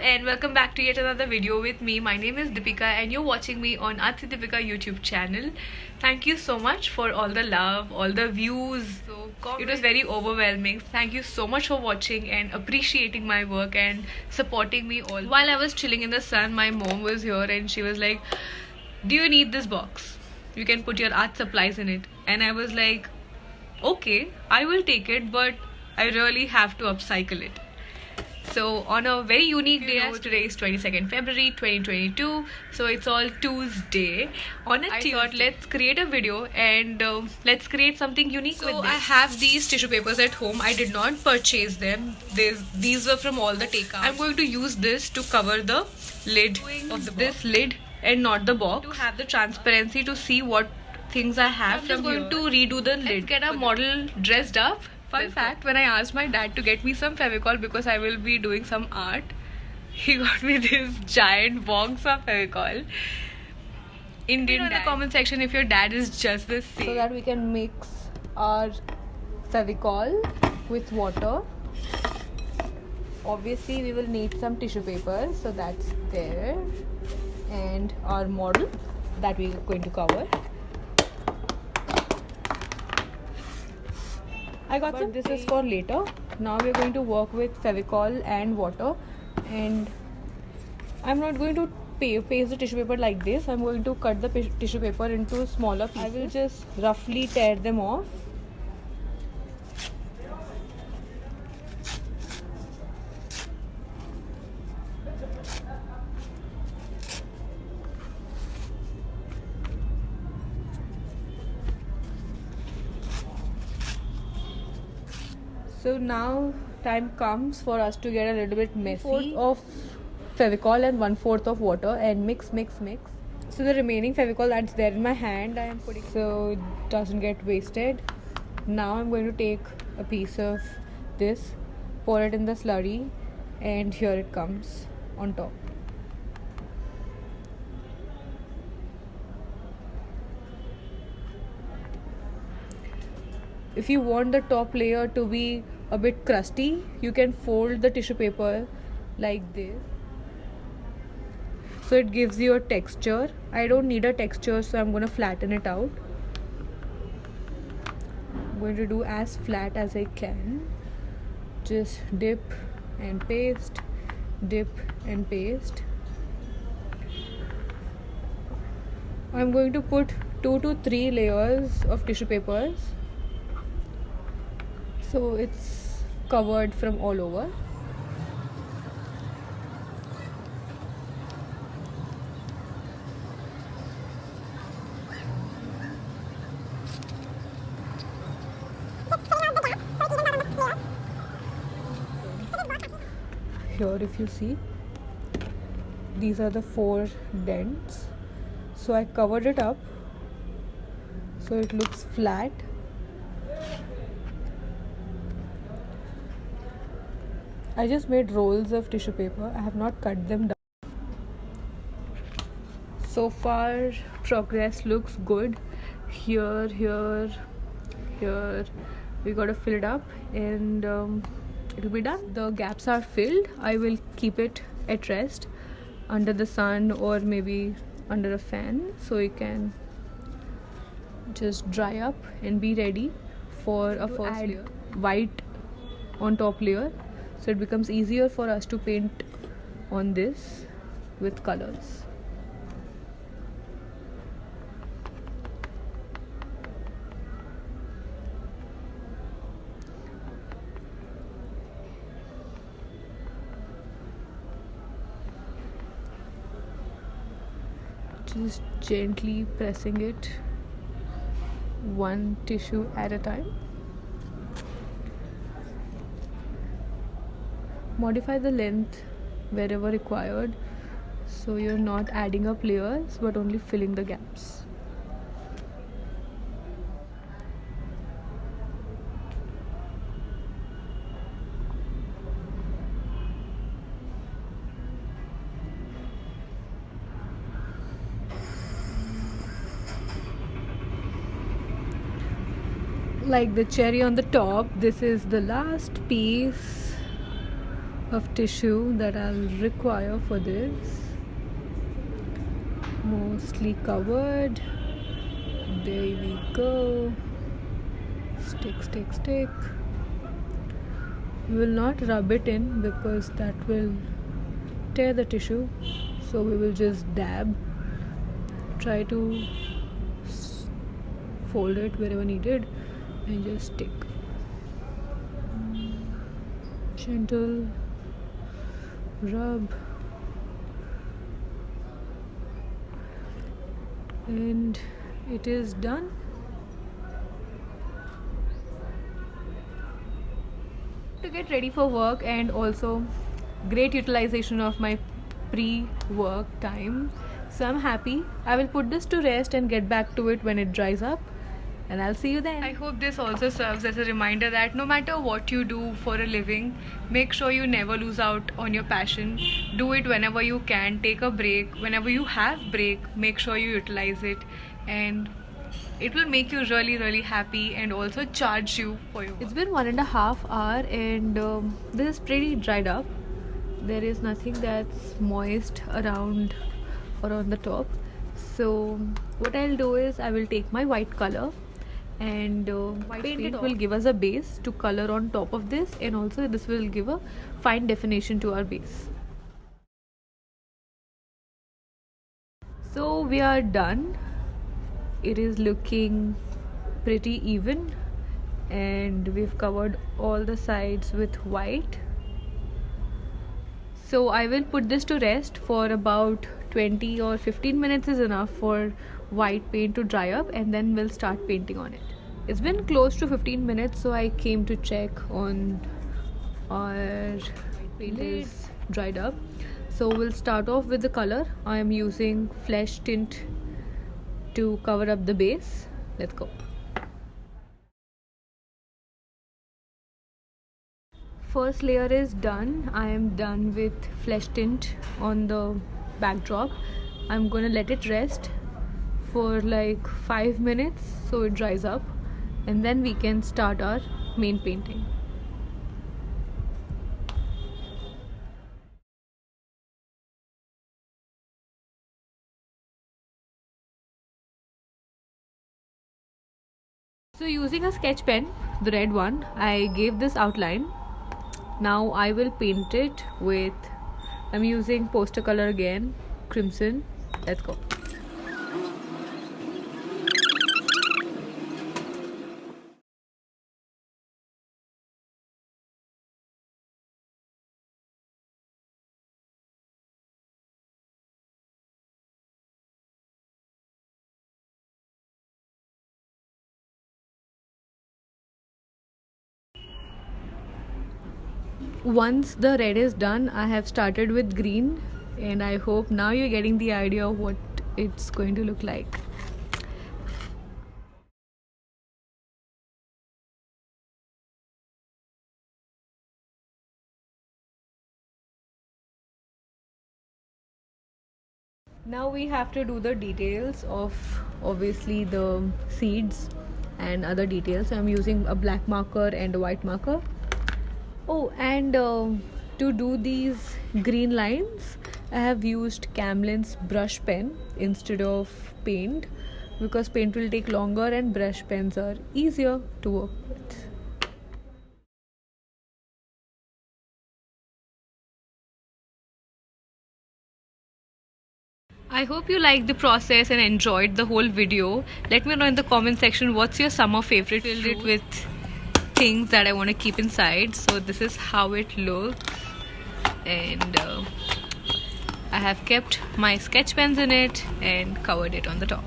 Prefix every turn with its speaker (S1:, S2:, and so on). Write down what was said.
S1: and welcome back to yet another video with me. My name is Deepika and you're watching me on artsydeepika YouTube channel. Thank you so much for all the love, all the views. It was very overwhelming. Thank you so much for watching and appreciating my work and supporting me all. While I was chilling in the sun, my mom was here and she was like, "Do you need this box? You can put your art supplies in it." And I was like, "Okay, I will take it, but I really have to upcycle it." So on a very unique day, as today is 22nd February 2022, so it's all Tuesday. On a thought, let's create a video and let's create something unique with this. I have these tissue papers at home. I did not purchase them. These were from all the takeout. I'm going to use this to cover the lid of this lid and not the box, to have the transparency to see what things I have. I'm just going to redo the lid. Let's get our model dressed up. Fun fact, when I asked my dad to get me some Fevicol because I will be doing some art, he got me this giant box of Fevicol. Indian dad. In the comment section if your dad is just the same. So that we can mix our Fevicol with water. Obviously we will need some tissue paper, so that's there. And our model that we are going to cover. I got some. This is for later. Now we are going to work with Fevicol and water, and I'm not going to paste the tissue paper like this. I'm going to cut the tissue paper into smaller pieces. I will just roughly tear them off. So now time comes for us to get a little bit messy. 1/4 of Fevicol and 1/4 of water and mix. So the remaining Fevicol that's there in my hand, I am putting so it doesn't get wasted. Now I'm going to take a piece of this, pour it in the slurry, and here it comes on top. If you want the top layer to be a bit crusty, you can fold the tissue paper like this, so it gives you a texture. I don't need a texture, so I'm going to flatten it out. I'm going to do as flat as I can. Just dip and paste, dip and paste. I'm going to put 2 to 3 layers of tissue papers, so it's covered from all over. Here if you see, these are the 4 dents, so I covered it up so it looks flat. I just made rolls of tissue paper. I have not cut them down. So far progress looks good. Here we gotta fill it up and it'll be done. The gaps are filled. I will keep it at rest under the sun or maybe under a fan, so it can just dry up and be ready for a first layer. White on top layer, so it becomes easier for us to paint on this with colors. Just gently pressing it, one tissue at a time. Modify the length wherever required, so you're not adding up layers but only filling the gaps. Like the cherry on the top, this is the last piece of tissue that I'll require for this. Mostly covered. There we go. Stick, stick, stick. We will not rub it in because that will tear the tissue, so we will just dab. Try to fold it wherever needed and just stick. Gentle rub, and it is done. To get ready for work, and also great utilization of my pre-work time, so I'm happy. I will put this to rest and get back to it when it dries up, and I'll see you then. I hope this also serves as a reminder that no matter what you do for a living, make sure you never lose out on your passion. Do it whenever you can. Take a break. Whenever you have break, make sure you utilize it, and it will make you really, really happy and also charge you for your work. It's been 1.5 hours and this is pretty dried up. There is nothing that's moist around or on the top. So what I'll do is I will take my white color and white paint will give us a base to color on top of this, and also this will give a fine definition to our base. So we are done. It is looking pretty even and we've covered all the sides with white. So I will put this to rest for about 20 or 15 minutes is enough for white paint to dry up, and then we'll start painting on it. It's been close to 15 minutes, so I came to check on our paint is dried up. So we'll start off with the color. I am using flesh tint to cover up the base. Let's go. First layer is done. I am done with flesh tint on the backdrop. I'm gonna let it rest for like 5 minutes so it dries up, and then we can start our main painting. So using a sketch pen, the red one, I gave this outline. Now I will paint it with, I'm using poster color again, crimson. Let's go. Once the red is done, I have started with green, and I hope now you're getting the idea of what it's going to look like. Now we have to do the details of obviously the seeds and other details. I'm using a black marker and a white marker. Oh, and to do these green lines, I have used Camlin's brush pen instead of paint, because paint will take longer and brush pens are easier to work with. I hope you liked the process and enjoyed the whole video. Let me know in the comment section what's your summer favorite. Filled it with things that I want to keep inside. So this is how it looks, and I have kept my sketch pens in it and covered it on the top.